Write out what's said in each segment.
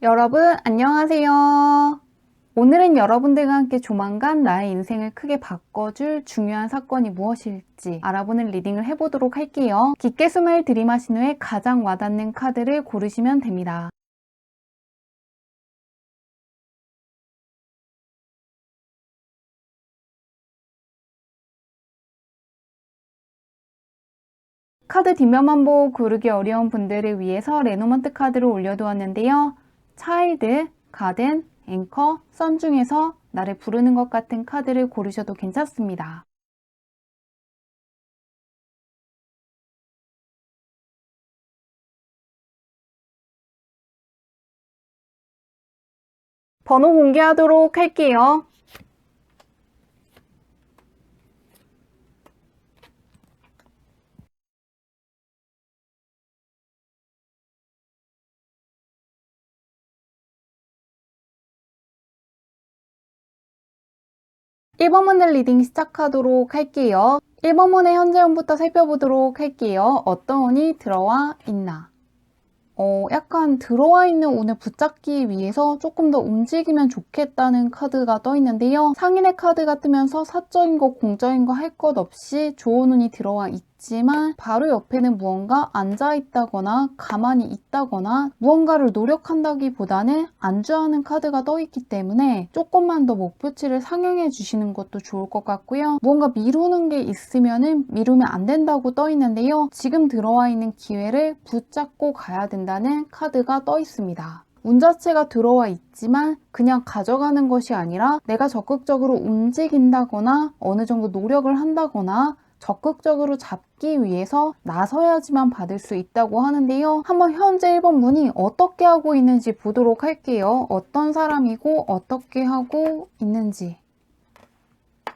여러분, 안녕하세요. 오늘은 여러분들과 함께 조만간 나의 인생을 크게 바꿔줄 중요한 사건이 무엇일지 알아보는 리딩을 해보도록 할게요. 깊게 숨을 들이마신 후에 가장 와닿는 카드를 고르시면 됩니다. 카드 뒷면만 보고 고르기 어려운 분들을 위해서 레노먼트 카드를 올려두었는데요. 차일드, 가든, 앵커, 선 중에서 나를 부르는 것 같은 카드를 고르셔도 괜찮습니다. 번호 공개하도록 할게요. 1번 문을 리딩 시작하도록 할게요. 1번 문의 현재 운부터 살펴보도록 할게요. 어떤 운이 들어와 있나? 약간 들어와 있는 운을 붙잡기 위해서 조금 더 움직이면 좋겠다는 카드가 떠 있는데요. 상인의 카드가 뜨면서 사적인 거, 공적인 거 할 것 없이 좋은 운이 들어와 있지만 바로 옆에는 무언가 앉아 있다거나 가만히 있다거나 무언가를 노력한다기보다는 안주하는 카드가 떠 있기 때문에 조금만 더 목표치를 상향해 주시는 것도 좋을 것 같고요. 무언가 미루는 게 있으면은 미루면 안 된다고 떠 있는데요. 지금 들어와 있는 기회를 붙잡고 가야 된다는 카드가 떠 있습니다. 운 자체가 들어와 있지만 그냥 가져가는 것이 아니라 내가 적극적으로 움직인다거나 어느 정도 노력을 한다거나 적극적으로 잡기 위해서 나서야지만 받을 수 있다고 하는데요. 한번 현재 1번 문이 어떻게 하고 있는지 보도록 할게요. 어떤 사람이고 어떻게 하고 있는지.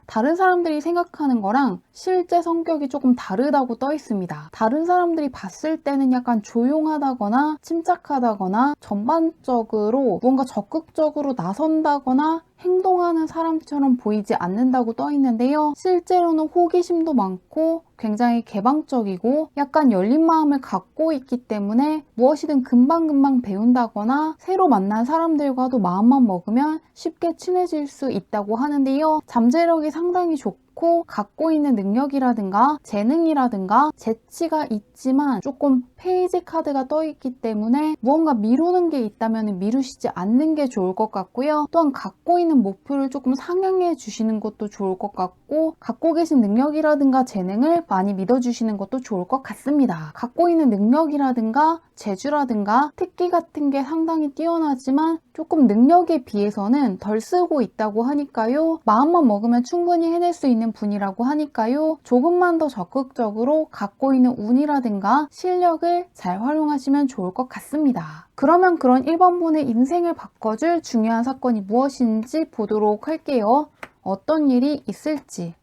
다른 사람들이 생각하는 거랑 실제 성격이 조금 다르다고 떠 있습니다. 다른 사람들이 봤을 때는 약간 조용하다거나 침착하다거나 전반적으로 뭔가 적극적으로 나선다거나 행동하는 사람처럼 보이지 않는다고 떠 있는데요. 실제로는 호기심도 많고 굉장히 개방적이고 약간 열린 마음을 갖고 있기 때문에 무엇이든 금방금방 배운다거나 새로 만난 사람들과도 마음만 먹으면 쉽게 친해질 수 있다고 하는데요. 잠재력이 상당히 좋고 갖고 있는 능력이라든가 재능이라든가 재치가 있지만 조금 페이지 카드가 떠 있기 때문에 무언가 미루는 게 있다면 미루시지 않는 게 좋을 것 같고요. 또한 갖고 있는 목표를 조금 상향해 주시는 것도 좋을 것 같고 갖고 계신 능력이라든가 재능을 많이 믿어주시는 것도 좋을 것 같습니다. 갖고 있는 능력이라든가 재주라든가 특기 같은 게 상당히 뛰어나지만 조금 능력에 비해서는 덜 쓰고 있다고 하니까요. 마음만 먹으면 충분히 해낼 수 있는 분이라고 하니까요. 조금만 더 적극적으로 갖고 있는 운이라든가 실력을 잘 활용하시면 좋을 것 같습니다. 그러면 그런 1번 분의 인생을 바꿔줄 중요한 사건이 무엇인지 보도록 할게요. 어떤 일이 있을지.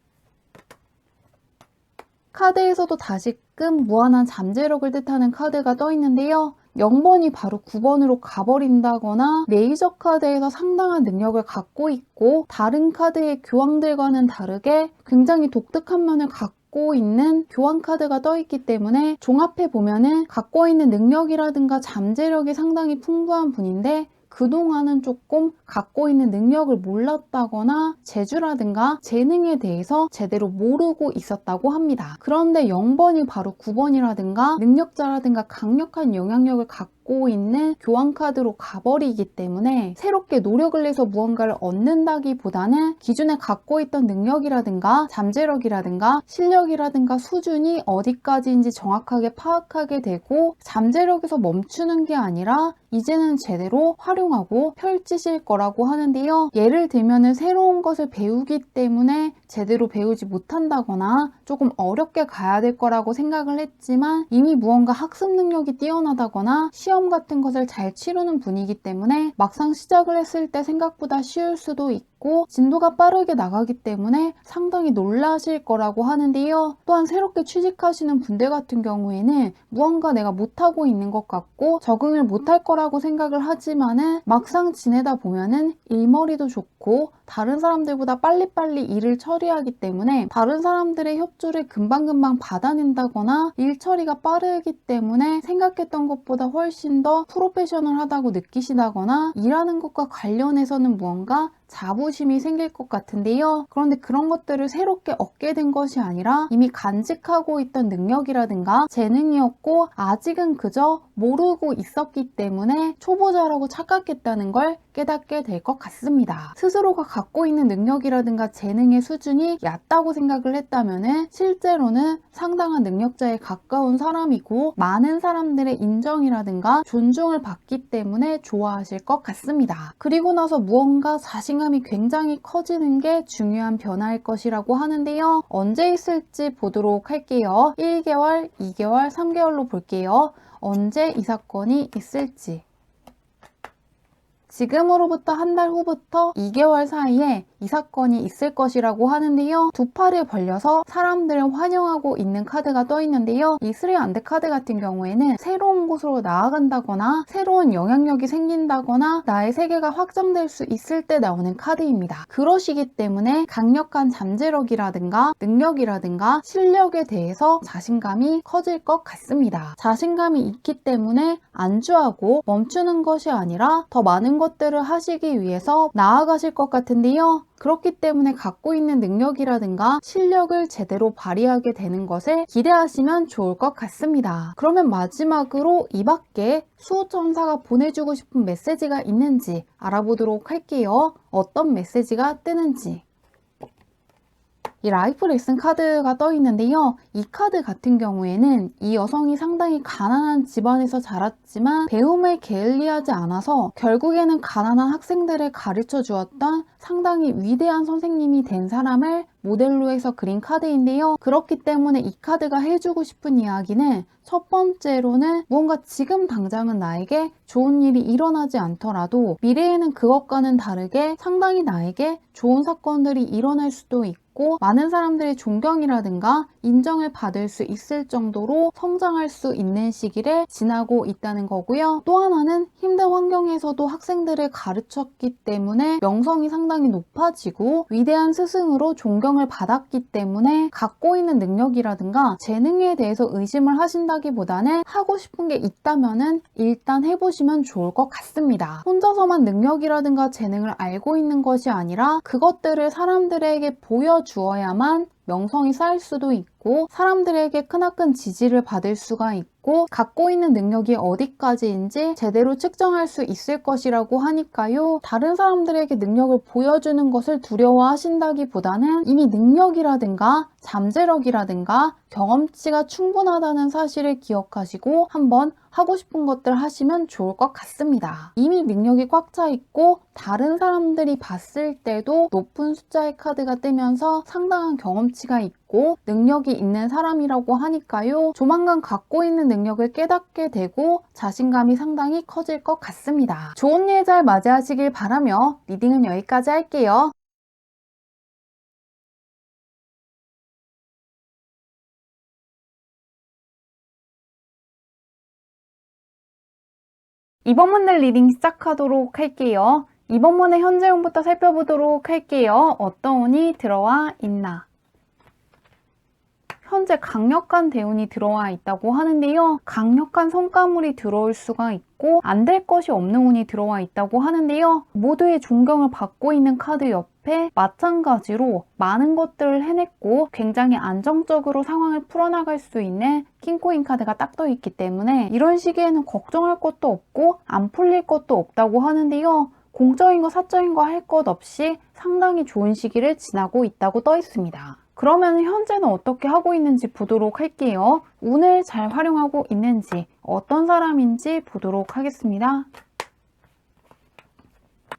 카드에서도 다시금 무한한 잠재력을 뜻하는 카드가 떠 있는데요. 0번이 바로 9번으로 가버린다거나 레이저 카드에서 상당한 능력을 갖고 있고 다른 카드의 교황들과는 다르게 굉장히 독특한 면을 갖고 있는 교황 카드가 떠 있기 때문에 종합해 보면은 갖고 있는 능력이라든가 잠재력이 상당히 풍부한 분인데 그동안은 조금 갖고 있는 능력을 몰랐다거나 재주라든가 재능에 대해서 제대로 모르고 있었다고 합니다. 그런데 0번이 바로 9번이라든가 능력자라든가 강력한 영향력을 갖고 있는 교환 카드로 가버리기 때문에 새롭게 노력을 해서 무언가를 얻는다기보다는 기존에 갖고 있던 능력이라든가 잠재력이라든가 실력이라든가 수준이 어디까지인지 정확하게 파악하게 되고 잠재력에서 멈추는 게 아니라 이제는 제대로 활용하고 펼치실 거라고 하는데요. 예를 들면 새로운 것을 배우기 때문에 제대로 배우지 못한다거나 조금 어렵게 가야 될 거라고 생각을 했지만 이미 무언가 학습 능력이 뛰어나다거나 시험 같은 것을 잘 치르는 분이기 때문에 막상 시작을 했을 때 생각보다 쉬울 수도 있고 있고 진도가 빠르게 나가기 때문에 상당히 놀라실 거라고 하는데요. 또한 새롭게 취직하시는 분들 같은 경우에는 무언가 내가 못하고 있는 것 같고 적응을 못할 거라고 생각을 하지만은 막상 지내다 보면은 일머리도 좋고 다른 사람들보다 빨리빨리 일을 처리하기 때문에 다른 사람들의 협조를 금방금방 받아낸다거나 일 처리가 빠르기 때문에 생각했던 것보다 훨씬 더 프로페셔널하다고 느끼시다거나 일하는 것과 관련해서는 무언가 자부심이 생길 것 같은데요. 그런데 그런 것들을 새롭게 얻게 된 것이 아니라 이미 간직하고 있던 능력이라든가 재능이었고 아직은 그저 모르고 있었기 때문에 초보자라고 착각했다는 걸 깨닫게 될 것 같습니다. 스스로가 갖고 있는 능력이라든가 재능의 수준이 얕다고 생각을 했다면 실제로는 상당한 능력자에 가까운 사람이고 많은 사람들의 인정이라든가 존중을 받기 때문에 좋아하실 것 같습니다. 그리고 나서 무언가 자신감이 굉장히 커지는 게 중요한 변화일 것이라고 하는데요. 언제 있을지 보도록 할게요. 1개월, 2개월, 3개월로 볼게요. 언제 이 사건이 있을지. 지금으로부터 한 달 후부터 2개월 사이에 이 사건이 있을 것이라고 하는데요. 두 팔을 벌려서 사람들을 환영하고 있는 카드가 떠 있는데요. 이 스리 안드 카드 같은 경우에는 새로운 곳으로 나아간다거나 새로운 영향력이 생긴다거나 나의 세계가 확장될 수 있을 때 나오는 카드입니다. 그러시기 때문에 강력한 잠재력이라든가 능력이라든가 실력에 대해서 자신감이 커질 것 같습니다. 자신감이 있기 때문에 안주하고 멈추는 것이 아니라 더 많은 것들을 하시기 위해서 나아가실 것 같은데요. 그렇기 때문에 갖고 있는 능력이라든가 실력을 제대로 발휘하게 되는 것을 기대하시면 좋을 것 같습니다. 그러면 마지막으로 이 밖에 수호천사가 보내주고 싶은 메시지가 있는지 알아보도록 할게요. 어떤 메시지가 뜨는지. 이 라이프 레슨 카드가 떠 있는데요. 이 카드 같은 경우에는 이 여성이 상당히 가난한 집안에서 자랐지만 배움을 게을리하지 않아서 결국에는 가난한 학생들을 가르쳐 주었던 상당히 위대한 선생님이 된 사람을 모델로 해서 그린 카드인데요. 그렇기 때문에 이 카드가 해주고 싶은 이야기는 첫 번째로는 무언가 지금 당장은 나에게 좋은 일이 일어나지 않더라도 미래에는 그것과는 다르게 상당히 나에게 좋은 사건들이 일어날 수도 있고 많은 사람들의 존경이라든가 인정을 받을 수 있을 정도로 성장할 수 있는 시기를 지나고 있다는 거고요. 또 하나는 힘든 환경에서도 학생들을 가르쳤기 때문에 명성이 상당히 높아지고 위대한 스승으로 존경을 받았기 때문에 갖고 있는 능력이라든가 재능에 대해서 의심을 하신다기보다는 하고 싶은 게 있다면은 일단 해보시면 좋을 것 같습니다. 혼자서만 능력이라든가 재능을 알고 있는 것이 아니라 그것들을 사람들에게 보여주어야만 명성이 쌓일 수도 있고 사람들에게 크나큰 지지를 받을 수가 있고 갖고 있는 능력이 어디까지인지 제대로 측정할 수 있을 것이라고 하니까요. 다른 사람들에게 능력을 보여주는 것을 두려워하신다기보다는 이미 능력이라든가 잠재력이라든가 경험치가 충분하다는 사실을 기억하시고 한번 하고 싶은 것들 하시면 좋을 것 같습니다. 이미 능력이 꽉 차 있고 다른 사람들이 봤을 때도 높은 숫자의 카드가 뜨면서 상당한 경험치가 있고 능력이 있는 사람이라고 하니까요. 조만간 갖고 있는 능력을 깨닫게 되고 자신감이 상당히 커질 것 같습니다. 좋은 일 잘 맞이하시길 바라며 리딩은 여기까지 할게요. 이번 문들 리딩 시작하도록 할게요. 이번 문의 현재 운부터 살펴보도록 할게요. 어떤 운이 들어와 있나? 현재 강력한 대운이 들어와 있다고 하는데요. 강력한 성과물이 들어올 수가 있고 안 될 것이 없는 운이 들어와 있다고 하는데요. 모두의 존경을 받고 있는 카드 옆에 마찬가지로 많은 것들을 해냈고 굉장히 안정적으로 상황을 풀어나갈 수 있는 킹코인 카드가 딱 떠 있기 때문에 이런 시기에는 걱정할 것도 없고 안 풀릴 것도 없다고 하는데요. 공적인 거 사적인 거 할 것 없이 상당히 좋은 시기를 지나고 있다고 떠 있습니다. 그러면 현재는 어떻게 하고 있는지 보도록 할게요. 운을 잘 활용하고 있는지 어떤 사람인지 보도록 하겠습니다.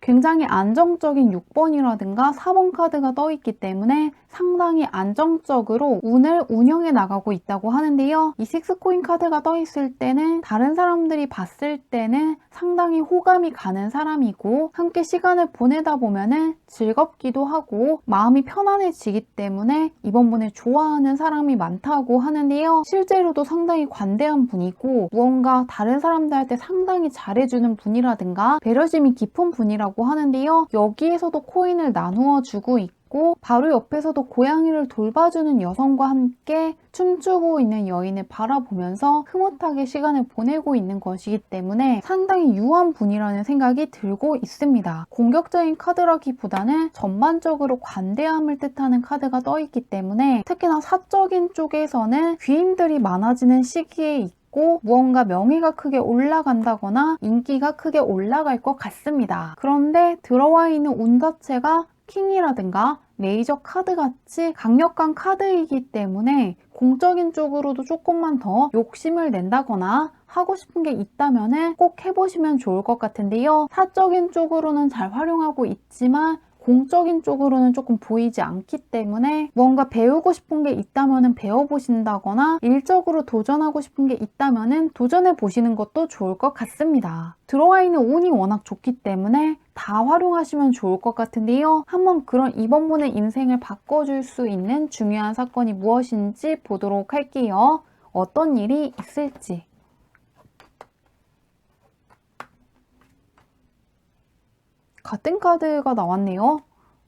굉장히 안정적인 6번이라든가 4번 카드가 떠 있기 때문에 상당히 안정적으로 운을 운영해 나가고 있다고 하는데요. 이 6코인 카드가 떠 있을 때는 다른 사람들이 봤을 때는 상당히 호감이 가는 사람이고 함께 시간을 보내다 보면은 즐겁기도 하고 마음이 편안해지기 때문에 이번 분을 좋아하는 사람이 많다고 하는데요. 실제로도 상당히 관대한 분이고 무언가 다른 사람들한테 상당히 잘해주는 분이라든가 배려심이 깊은 분이라고 하는데요. 여기에서도 코인을 나누어 주고 있고 바로 옆에서도 고양이를 돌봐주는 여성과 함께 춤추고 있는 여인을 바라보면서 흐뭇하게 시간을 보내고 있는 것이기 때문에 상당히 유한 분이라는 생각이 들고 있습니다. 공격적인 카드라기보다는 전반적으로 관대함을 뜻하는 카드가 떠 있기 때문에 특히나 사적인 쪽에서는 귀인들이 많아지는 시기에 있고 무언가 명예가 크게 올라간다거나 인기가 크게 올라갈 것 같습니다. 그런데 들어와 있는 운 자체가 킹이라든가 메이저 카드같이 강력한 카드이기 때문에 공적인 쪽으로도 조금만 더 욕심을 낸다거나 하고 싶은 게 있다면 꼭 해보시면 좋을 것 같은데요. 사적인 쪽으로는 잘 활용하고 있지만 공적인 쪽으로는 조금 보이지 않기 때문에 뭔가 배우고 싶은 게 있다면 배워보신다거나 일적으로 도전하고 싶은 게 있다면 도전해 보시는 것도 좋을 것 같습니다. 들어와 있는 운이 워낙 좋기 때문에 다 활용하시면 좋을 것 같은데요. 한번 그런 이번 분의 인생을 바꿔줄 수 있는 중요한 사건이 무엇인지 보도록 할게요. 어떤 일이 있을지. 같은 카드가 나왔네요.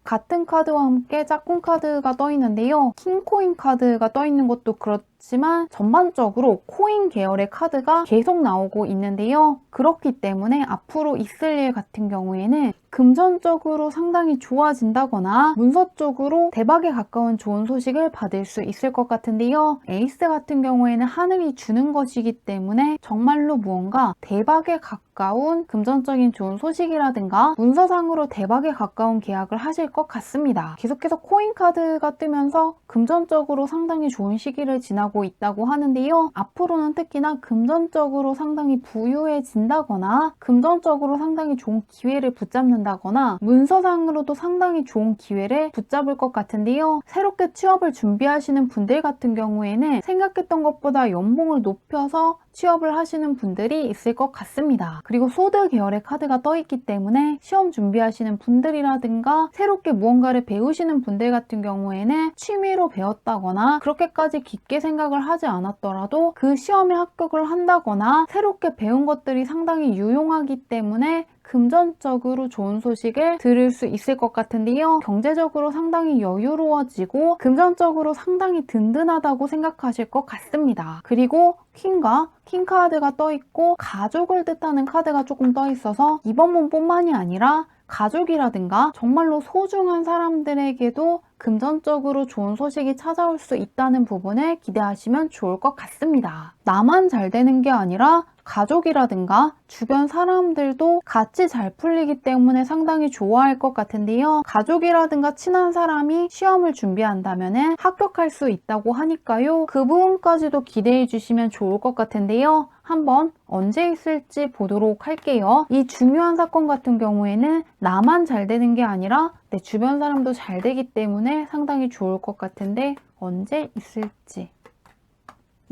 같은 카드와 함께 짝꿍 카드가 떠 있는데요. 킹코인 카드가 떠 있는 것도 그렇지만 전반적으로 코인 계열의 카드가 계속 나오고 있는데요. 그렇기 때문에 앞으로 있을 일 같은 경우에는 금전적으로 상당히 좋아진다거나 문서 쪽으로 대박에 가까운 좋은 소식을 받을 수 있을 것 같은데요. 에이스 같은 경우에는 하늘이 주는 것이기 때문에 정말로 무언가 대박에 가까운 금전적인 좋은 소식이라든가 문서상으로 대박에 가까운 계약을 하실 것 같습니다. 계속해서 코인 카드가 뜨면서 금전적으로 상당히 좋은 시기를 지나고 있다고 하는데요. 앞으로는 특히나 금전적으로 상당히 부유해진다거나 금전적으로 상당히 좋은 기회를 붙잡는다거나 문서상으로도 상당히 좋은 기회를 붙잡을 것 같은데요. 새롭게 취업을 준비하시는 분들 같은 경우에는 생각했던 것보다 연봉을 높여서 취업을 하시는 분들이 있을 것 같습니다. 그리고 소드 계열의 카드가 떠 있기 때문에 시험 준비하시는 분들이라든가 새롭게 무언가를 배우시는 분들 같은 경우에는 취미로 배웠다거나 그렇게까지 깊게 생각을 하지 않았더라도 그 시험에 합격을 한다거나 새롭게 배운 것들이 상당히 유용하기 때문에 금전적으로 좋은 소식을 들을 수 있을 것 같은데요. 경제적으로 상당히 여유로워지고 금전적으로 상당히 든든하다고 생각하실 것 같습니다. 그리고 퀸과 킹카드가 떠 있고 가족을 뜻하는 카드가 조금 떠 있어서 이번 문뿐만이 아니라 가족이라든가 정말로 소중한 사람들에게도 금전적으로 좋은 소식이 찾아올 수 있다는 부분을 기대하시면 좋을 것 같습니다. 나만 잘 되는 게 아니라 가족이라든가 주변 사람들도 같이 잘 풀리기 때문에 상당히 좋아할 것 같은데요. 가족이라든가 친한 사람이 시험을 준비한다면 합격할 수 있다고 하니까요. 그 부분까지도 기대해 주시면 좋을 것 같은데요. 한번 언제 있을지 보도록 할게요. 이 중요한 사건 같은 경우에는 나만 잘 되는 게 아니라 내 주변 사람도 잘 되기 때문에 상당히 좋을 것 같은데 언제 있을지.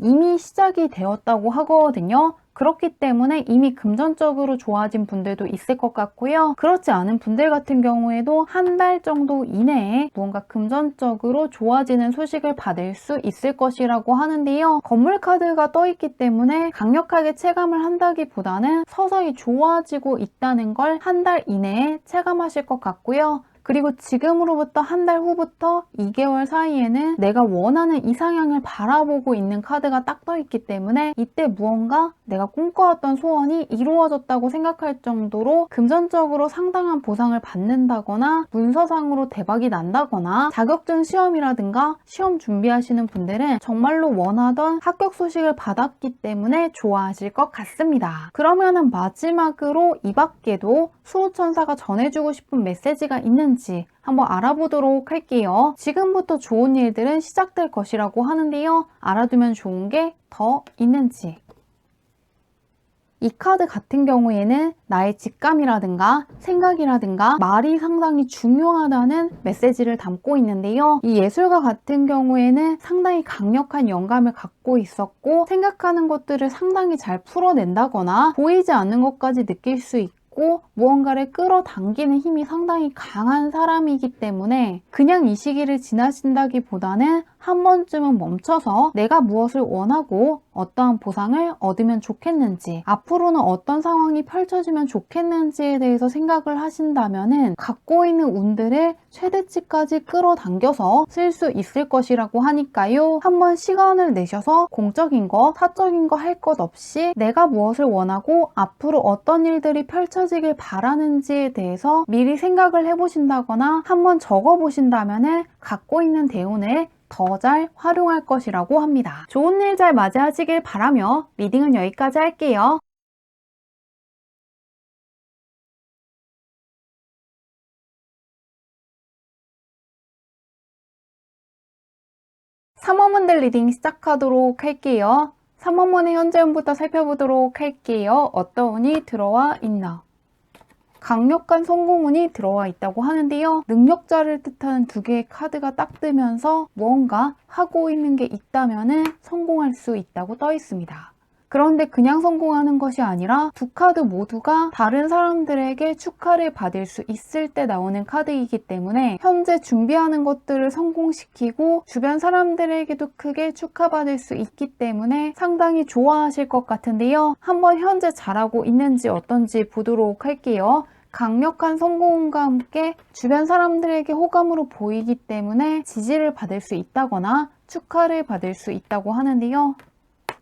이미 시작이 되었다고 하거든요. 그렇기 때문에 이미 금전적으로 좋아진 분들도 있을 것 같고요. 그렇지 않은 분들 같은 경우에도 한 달 정도 이내에 무언가 금전적으로 좋아지는 소식을 받을 수 있을 것이라고 하는데요. 건물 카드가 떠 있기 때문에 강력하게 체감을 한다기보다는 서서히 좋아지고 있다는 걸 한 달 이내에 체감하실 것 같고요. 그리고 지금으로부터 한 달 후부터 2개월 사이에는 내가 원하는 이상향을 바라보고 있는 카드가 딱 떠 있기 때문에 이때 무언가 내가 꿈꿔왔던 소원이 이루어졌다고 생각할 정도로 금전적으로 상당한 보상을 받는다거나 문서상으로 대박이 난다거나 자격증 시험이라든가 시험 준비하시는 분들은 정말로 원하던 합격 소식을 받았기 때문에 좋아하실 것 같습니다. 그러면은 마지막으로 이 밖에도 수호천사가 전해주고 싶은 메시지가 있는지 한번 알아보도록 할게요. 지금부터 좋은 일들은 시작될 것이라고 하는데요. 알아두면 좋은 게 더 있는지. 이 카드 같은 경우에는 나의 직감이라든가 생각이라든가 말이 상당히 중요하다는 메시지를 담고 있는데요. 이 예술가 같은 경우에는 상당히 강력한 영감을 갖고 있었고 생각하는 것들을 상당히 잘 풀어낸다거나 보이지 않는 것까지 느낄 수 있고 무언가를 끌어당기는 힘이 상당히 강한 사람이기 때문에 그냥 이 시기를 지나친다기보다는 한 번쯤은 멈춰서 내가 무엇을 원하고 어떠한 보상을 얻으면 좋겠는지 앞으로는 어떤 상황이 펼쳐지면 좋겠는지에 대해서 생각을 하신다면 갖고 있는 운들을 최대치까지 끌어당겨서 쓸 수 있을 것이라고 하니까요. 한번 시간을 내셔서 공적인 것, 사적인 거 할 것 없이 내가 무엇을 원하고 앞으로 어떤 일들이 펼쳐지길 바라는지에 대해서 미리 생각을 해보신다거나 한번 적어보신다면 갖고 있는 대운을 더 잘 활용할 것이라고 합니다. 좋은 일 잘 맞이하시길 바라며 리딩은 여기까지 할게요. 삼원문들 리딩 시작하도록 할게요. 3원문의 현재 운부터 살펴보도록 할게요. 어떤 운이 들어와 있나? 강력한 성공운이 들어와 있다고 하는데요. 능력자를 뜻하는 두 개의 카드가 딱 뜨면서 무언가 하고 있는 게 있다면 성공할 수 있다고 떠 있습니다. 그런데 그냥 성공하는 것이 아니라 두 카드 모두가 다른 사람들에게 축하를 받을 수 있을 때 나오는 카드이기 때문에 현재 준비하는 것들을 성공시키고 주변 사람들에게도 크게 축하받을 수 있기 때문에 상당히 좋아하실 것 같은데요. 한번 현재 잘하고 있는지 어떤지 보도록 할게요. 강력한 성공과 함께 주변 사람들에게 호감으로 보이기 때문에 지지를 받을 수 있다거나 축하를 받을 수 있다고 하는데요.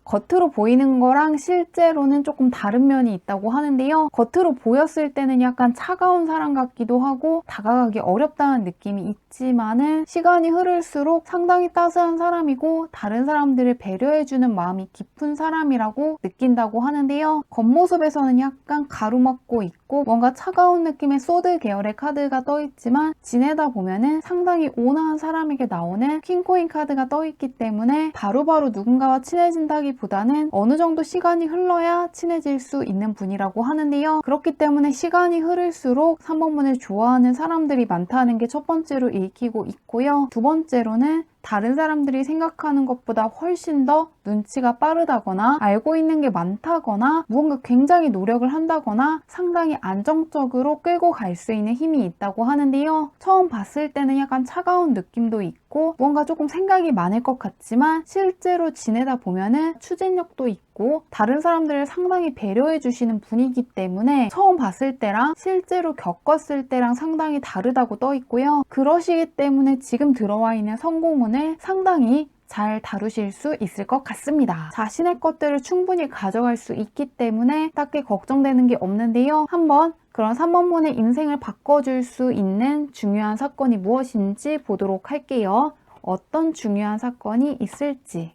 겉으로 보이는 거랑 실제로는 조금 다른 면이 있다고 하는데요. 겉으로 보였을 때는 약간 차가운 사람 같기도 하고 다가가기 어렵다는 느낌이 있지만은 시간이 흐를수록 상당히 따스한 사람이고 다른 사람들을 배려해주는 마음이 깊은 사람이라고 느낀다고 하는데요. 겉모습에서는 약간 가로막고 있고 뭔가 차가운 느낌의 소드 계열의 카드가 떠있지만 지내다 보면은 상당히 온화한 사람에게 나오는 퀸코인 카드가 떠있기 때문에 바로바로 누군가와 친해진다기 보다는 어느 정도 시간이 흘러야 친해질 수 있는 분이라고 하는데요. 그렇기 때문에 시간이 흐를수록 3번문을 좋아하는 사람들이 많다는 게 첫 번째로 읽히고 있고요. 두 번째로는 다른 사람들이 생각하는 것보다 훨씬 더 눈치가 빠르다거나 알고 있는 게 많다거나 무언가 굉장히 노력을 한다거나 상당히 안정적으로 끌고 갈 수 있는 힘이 있다고 하는데요. 처음 봤을 때는 약간 차가운 느낌도 있고 뭔가 조금 생각이 많을 것 같지만 실제로 지내다 보면은 추진력도 있고 다른 사람들을 상당히 배려해 주시는 분이기 때문에 처음 봤을 때랑 실제로 겪었을 때랑 상당히 다르다고 떠 있고요. 그러시기 때문에 지금 들어와 있는 성공운을 상당히 잘 다루실 수 있을 것 같습니다. 자신의 것들을 충분히 가져갈 수 있기 때문에 딱히 걱정되는 게 없는데요. 한번 그런 3번문의 인생을 바꿔줄 수 있는 중요한 사건이 무엇인지 보도록 할게요. 어떤 중요한 사건이 있을지.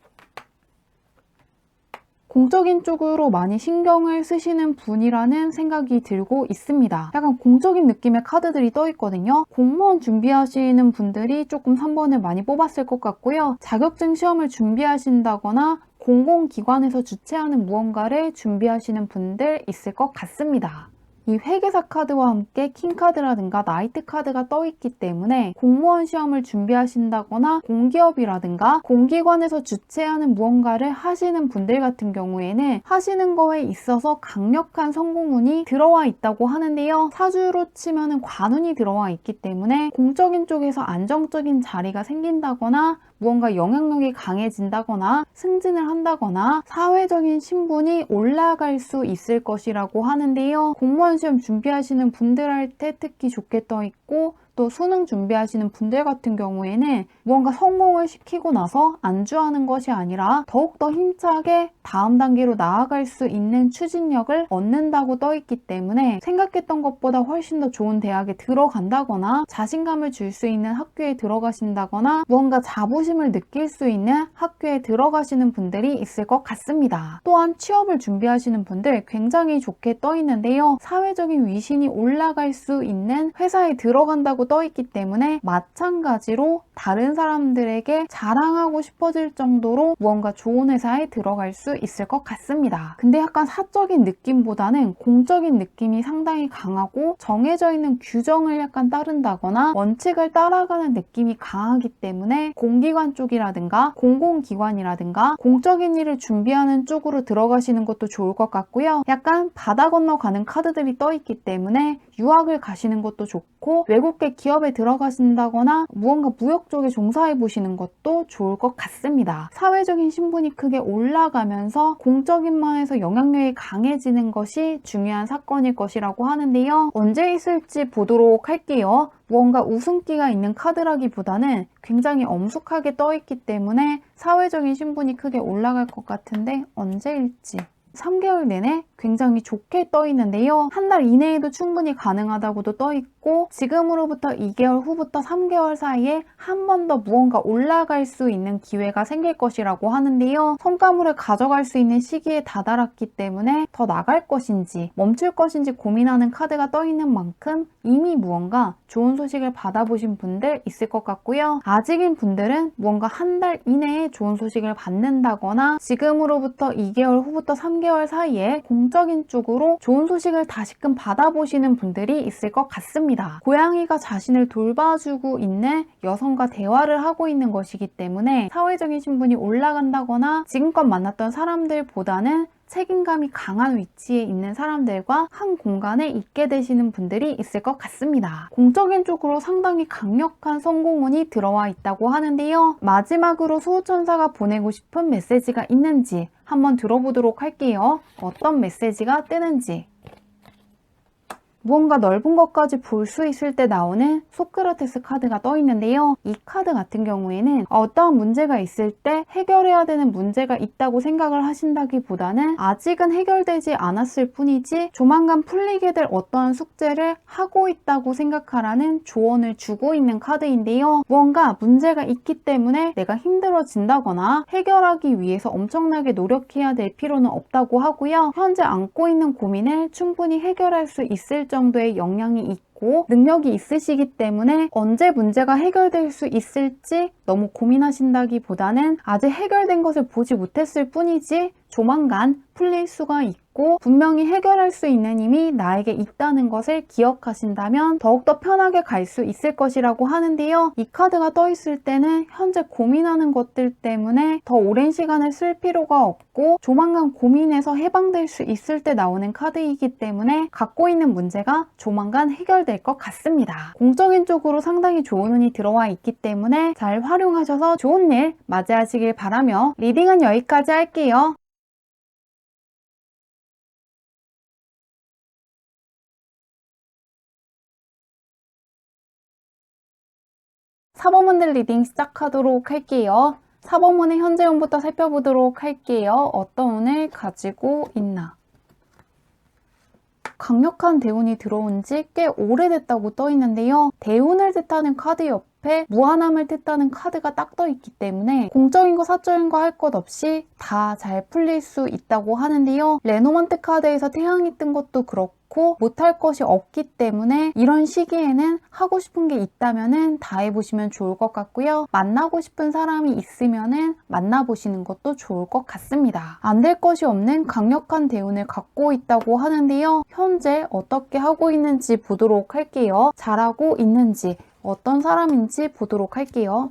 공적인 쪽으로 많이 신경을 쓰시는 분이라는 생각이 들고 있습니다. 약간 공적인 느낌의 카드들이 떠 있거든요. 공무원 준비하시는 분들이 조금 3번을 많이 뽑았을 것 같고요. 자격증 시험을 준비하신다거나 공공기관에서 주최하는 무언가를 준비하시는 분들 있을 것 같습니다. 이 회계사 카드와 함께 킹카드라든가 나이트 카드가 떠 있기 때문에 공무원 시험을 준비하신다거나 공기업이라든가 공기관에서 주최하는 무언가를 하시는 분들 같은 경우에는 하시는 거에 있어서 강력한 성공운이 들어와 있다고 하는데요. 사주로 치면은 관운이 들어와 있기 때문에 공적인 쪽에서 안정적인 자리가 생긴다거나 무언가 영향력이 강해진다거나 승진을 한다거나 사회적인 신분이 올라갈 수 있을 것이라고 하는데요. 공무원 시험 준비하시는 분들한테 특히 좋게 떠 있고 또 수능 준비하시는 분들 같은 경우에는 무언가 성공을 시키고 나서 안주하는 것이 아니라 더욱더 힘차게 다음 단계로 나아갈 수 있는 추진력을 얻는다고 떠 있기 때문에 생각했던 것보다 훨씬 더 좋은 대학에 들어간다거나 자신감을 줄 수 있는 학교에 들어가신다거나 무언가 자부심을 느낄 수 있는 학교에 들어가시는 분들이 있을 것 같습니다. 또한 취업을 준비하시는 분들 굉장히 좋게 떠 있는데요. 사회적인 위신이 올라갈 수 있는 회사에 들어간다고 있다고 떠 있기 때문에 마찬가지로 다른 사람들에게 자랑하고 싶어질 정도로 무언가 좋은 회사에 들어갈 수 있을 것 같습니다. 근데 약간 사적인 느낌보다는 공적인 느낌이 상당히 강하고 정해져 있는 규정을 약간 따른다거나 원칙을 따라가는 느낌이 강하기 때문에 공기관 쪽이라든가 공공기관이라든가 공적인 일을 준비하는 쪽으로 들어가시는 것도 좋을 것 같고요. 약간 바다 건너가는 카드들이 떠 있기 때문에 유학을 가시는 것도 좋고 외국계 기업에 들어가신다거나 무언가 무역 쪽에 종사해 보시는 것도 좋을 것 같습니다. 사회적인 신분이 크게 올라가면서 공적인 면에서 영향력이 강해지는 것이 중요한 사건일 것이라고 하는데요. 언제 있을지 보도록 할게요. 무언가 웃음기가 있는 카드라기보다는 굉장히 엄숙하게 떠 있기 때문에 사회적인 신분이 크게 올라갈 것 같은데 언제일지 3개월 내내 굉장히 좋게 떠 있는데요. 한 달 이내에도 충분히 가능하다고도 떠 있고 지금으로부터 2개월 후부터 3개월 사이에 한 번 더 무언가 올라갈 수 있는 기회가 생길 것이라고 하는데요. 성과물을 가져갈 수 있는 시기에 다다랐기 때문에 더 나갈 것인지 멈출 것인지 고민하는 카드가 떠 있는 만큼 이미 무언가 좋은 소식을 받아보신 분들 있을 것 같고요. 아직인 분들은 무언가 한 달 이내에 좋은 소식을 받는다거나 지금으로부터 2개월 후부터 3개월 사이에 공적인 쪽으로 좋은 소식을 다시금 받아보시는 분들이 있을 것 같습니다. 고양이가 자신을 돌봐주고 있는 여성과 대화를 하고 있는 것이기 때문에 사회적인 신분이 올라간다거나 지금껏 만났던 사람들보다는 책임감이 강한 위치에 있는 사람들과 한 공간에 있게 되시는 분들이 있을 것 같습니다. 공적인 쪽으로 상당히 강력한 성공운이 들어와 있다고 하는데요. 마지막으로 수호천사가 보내고 싶은 메시지가 있는지 한번 들어보도록 할게요. 어떤 메시지가 뜨는지. 무언가 넓은 것까지 볼 수 있을 때 나오는 소크라테스 카드가 떠 있는데요. 이 카드 같은 경우에는 어떠한 문제가 있을 때 해결해야 되는 문제가 있다고 생각을 하신다기보다는 아직은 해결되지 않았을 뿐이지 조만간 풀리게 될 어떠한 숙제를 하고 있다고 생각하라는 조언을 주고 있는 카드인데요. 무언가 문제가 있기 때문에 내가 힘들어진다거나 해결하기 위해서 엄청나게 노력해야 될 필요는 없다고 하고요. 현재 안고 있는 고민을 충분히 해결할 수 있을 정도의 역량이 있고 능력이 있으시기 때문에 언제 문제가 해결될 수 있을지 너무 고민하신다기보다는 아직 해결된 것을 보지 못했을 뿐이지 조만간 풀릴 수가 있고 분명히 해결할 수 있는 힘이 나에게 있다는 것을 기억하신다면 더욱더 편하게 갈 수 있을 것이라고 하는데요. 이 카드가 떠 있을 때는 현재 고민하는 것들 때문에 더 오랜 시간을 쓸 필요가 없고 조만간 고민에서 해방될 수 있을 때 나오는 카드이기 때문에 갖고 있는 문제가 조만간 해결될 것 같습니다. 공적인 쪽으로 상당히 좋은 운이 들어와 있기 때문에 잘 활용하셔서 좋은 일 맞이하시길 바라며 리딩은 여기까지 할게요. 4번문들 리딩 시작하도록 할게요. 4번문의 현재 운부터 살펴보도록 할게요. 어떤 운을 가지고 있나. 강력한 대운이 들어온 지 꽤 오래됐다고 떠 있는데요. 대운을 뜻하는 카드 옆에 무한함을 뜻하는 카드가 딱 떠 있기 때문에 공적인 거 사적인 거 할 것 없이 다 잘 풀릴 수 있다고 하는데요. 레노먼트 카드에서 태양이 뜬 것도 그렇고 못할 것이 없기 때문에 이런 시기에는 하고 싶은 게 있다면은 다 해보시면 좋을 것 같고요. 만나고 싶은 사람이 있으면은 만나보시는 것도 좋을 것 같습니다. 안 될 것이 없는 강력한 대운을 갖고 있다고 하는데요. 현재 어떻게 하고 있는지 보도록 할게요. 잘하고 있는지 어떤 사람인지 보도록 할게요.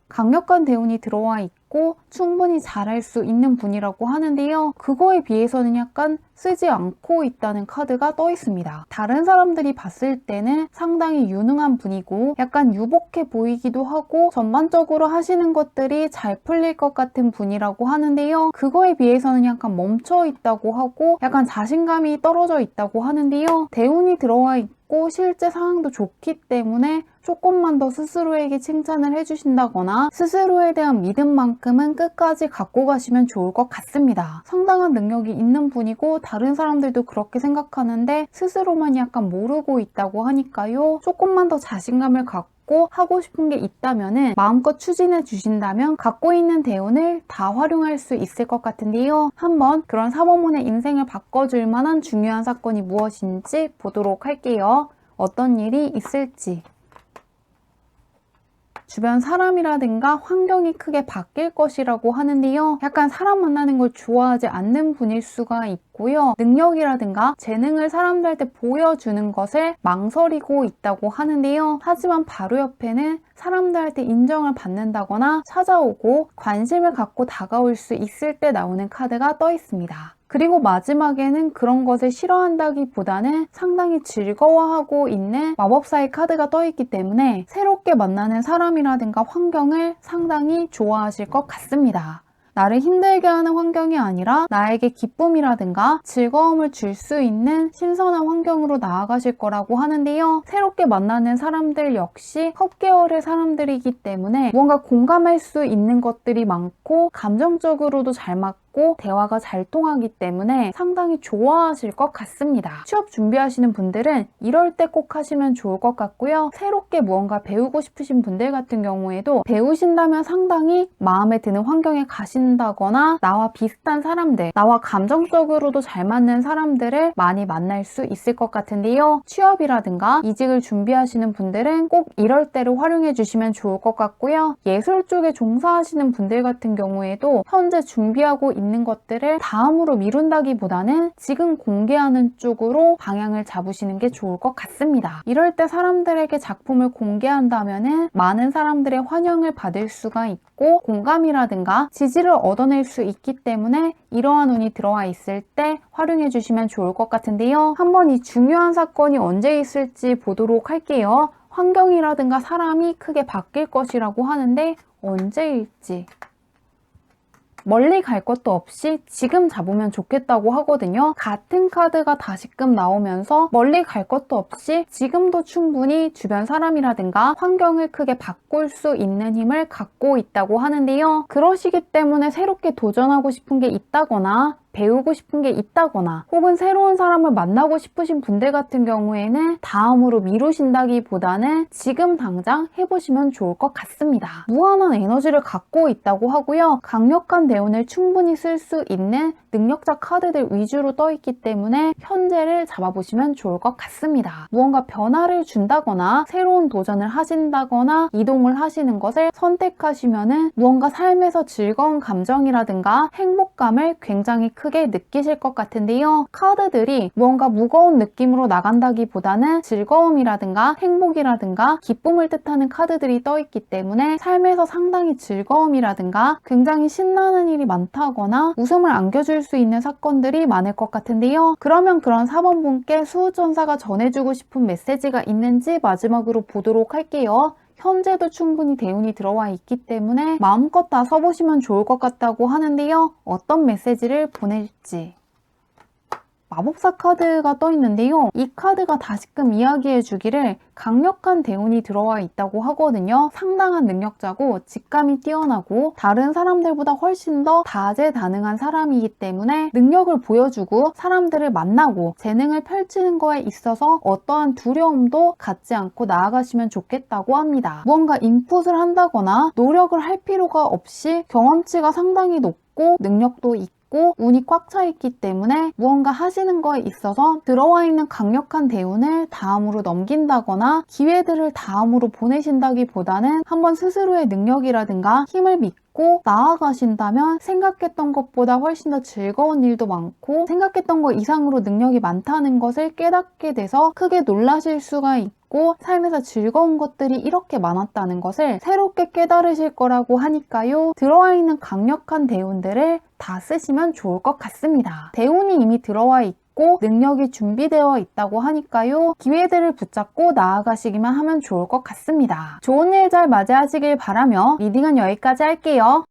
강력한 대운이 들어와 있고 충분히 잘할 수 있는 분이라고 하는데요. 그거에 비해서는 약간 쓰지 않고 있다는 카드가 떠 있습니다. 다른 사람들이 봤을 때는 상당히 유능한 분이고 약간 유복해 보이기도 하고 전반적으로 하시는 것들이 잘 풀릴 것 같은 분이라고 하는데요. 그거에 비해서는 약간 멈춰 있다고 하고 약간 자신감이 떨어져 있다고 하는데요. 대운이 들어와 있고 실제 상황도 좋기 때문에 조금만 더 스스로에게 칭찬을 해주신다거나 스스로에 대한 믿음만큼은 끝까지 갖고 가시면 좋을 것 같습니다. 상당한 능력이 있는 분이고 다른 사람들도 그렇게 생각하는데 스스로만 약간 모르고 있다고 하니까요. 조금만 더 자신감을 갖고 하고 싶은 게 있다면 마음껏 추진해 주신다면 갖고 있는 대운을 다 활용할 수 있을 것 같은데요. 한번 그런 사모문의 인생을 바꿔줄 만한 중요한 사건이 무엇인지 보도록 할게요. 어떤 일이 있을지. 주변 사람이라든가 환경이 크게 바뀔 것이라고 하는데요. 약간 사람 만나는 걸 좋아하지 않는 분일 수가 있고요. 능력이라든가 재능을 사람들한테 보여주는 것을 망설이고 있다고 하는데요. 하지만 바로 옆에는 사람들한테 인정을 받는다거나 찾아오고 관심을 갖고 다가올 수 있을 때 나오는 카드가 떠 있습니다. 그리고 마지막에는 그런 것을 싫어한다기보다는 상당히 즐거워하고 있는 마법사의 카드가 떠있기 때문에 새롭게 만나는 사람이라든가 환경을 상당히 좋아하실 것 같습니다. 나를 힘들게 하는 환경이 아니라 나에게 기쁨이라든가 즐거움을 줄 수 있는 신선한 환경으로 나아가실 거라고 하는데요. 새롭게 만나는 사람들 역시 컵계열의 사람들이기 때문에 무언가 공감할 수 있는 것들이 많고 감정적으로도 잘 맞고 대화가 잘 통하기 때문에 상당히 좋아하실 것 같습니다. 취업 준비하시는 분들은 이럴 때 꼭 하시면 좋을 것 같고요. 새롭게 무언가 배우고 싶으신 분들 같은 경우에도 배우신다면 상당히 마음에 드는 환경에 가신다거나 나와 비슷한 사람들, 나와 감정적으로도 잘 맞는 사람들을 많이 만날 수 있을 것 같은데요. 취업이라든가 이직을 준비하시는 분들은 꼭 이럴 때를 활용해 주시면 좋을 것 같고요. 예술 쪽에 종사하시는 분들 같은 경우에도 현재 준비하고 있는 것들을 다음으로 미룬다기보다는 지금 공개하는 쪽으로 방향을 잡으시는 게 좋을 것 같습니다. 이럴 때 사람들에게 작품을 공개한다면 많은 사람들의 환영을 받을 수가 있고 공감이라든가 지지를 얻어낼 수 있기 때문에 이러한 운이 들어와 있을 때 활용해 주시면 좋을 것 같은데요. 한번 이 중요한 사건이 언제 있을지 보도록 할게요. 환경이라든가 사람이 크게 바뀔 것이라고 하는데 언제일지. 멀리 갈 것도 없이 지금 잡으면 좋겠다고 하거든요. 같은 카드가 다시금 나오면서 멀리 갈 것도 없이 지금도 충분히 주변 사람이라든가 환경을 크게 바꿀 수 있는 힘을 갖고 있다고 하는데요. 그러시기 때문에 새롭게 도전하고 싶은 게 있다거나 배우고 싶은 게 있다거나 혹은 새로운 사람을 만나고 싶으신 분들 같은 경우에는 다음으로 미루신다기보다는 지금 당장 해보시면 좋을 것 같습니다. 무한한 에너지를 갖고 있다고 하고요. 강력한 대운을 충분히 쓸 수 있는 능력자 카드들 위주로 떠있기 때문에 현재를 잡아보시면 좋을 것 같습니다. 무언가 변화를 준다거나 새로운 도전을 하신다거나 이동을 하시는 것을 선택하시면은 무언가 삶에서 즐거운 감정이라든가 행복감을 굉장히 크게 느끼실 것 같은데요. 카드들이 무언가 무거운 느낌으로 나간다기보다는 즐거움이라든가 행복이라든가 기쁨을 뜻하는 카드들이 떠있기 때문에 삶에서 상당히 즐거움이라든가 굉장히 신나는 일이 많다거나 웃음을 안겨줄 수 있는 사건들이 많을 것 같은데요. 그러면 그런 4번 분께 수호천사가 전해주고 싶은 메시지가 있는지 마지막으로 보도록 할게요. 현재도 충분히 대운이 들어와 있기 때문에 마음껏 다 써보시면 좋을 것 같다고 하는데요. 어떤 메시지를 보낼지. 마법사 카드가 떠 있는데요. 이 카드가 다시금 이야기해 주기를 강력한 대운이 들어와 있다고 하거든요. 상당한 능력자고 직감이 뛰어나고 다른 사람들보다 훨씬 더 다재다능한 사람이기 때문에 능력을 보여주고 사람들을 만나고 재능을 펼치는 거에 있어서 어떠한 두려움도 갖지 않고 나아가시면 좋겠다고 합니다. 무언가 인풋을 한다거나 노력을 할 필요가 없이 경험치가 상당히 높고 능력도 있고 운이 꽉 차 있기 때문에 무언가 하시는 거에 있어서 들어와 있는 강력한 대운을 다음으로 넘긴다거나 기회들을 다음으로 보내신다기보다는 한번 스스로의 능력이라든가 힘을 믿고 나아가신다면 생각했던 것보다 훨씬 더 즐거운 일도 많고 생각했던 것 이상으로 능력이 많다는 것을 깨닫게 돼서 크게 놀라실 수가 있고 삶에서 즐거운 것들이 이렇게 많았다는 것을 새롭게 깨달으실 거라고 하니까요. 들어와 있는 강력한 대운들을 다 쓰시면 좋을 것 같습니다. 대운이 이미 들어와 있고 능력이 준비되어 있다고 하니까요. 기회들을 붙잡고 나아가시기만 하면 좋을 것 같습니다. 좋은 일 잘 맞이하시길 바라며 리딩은 여기까지 할게요.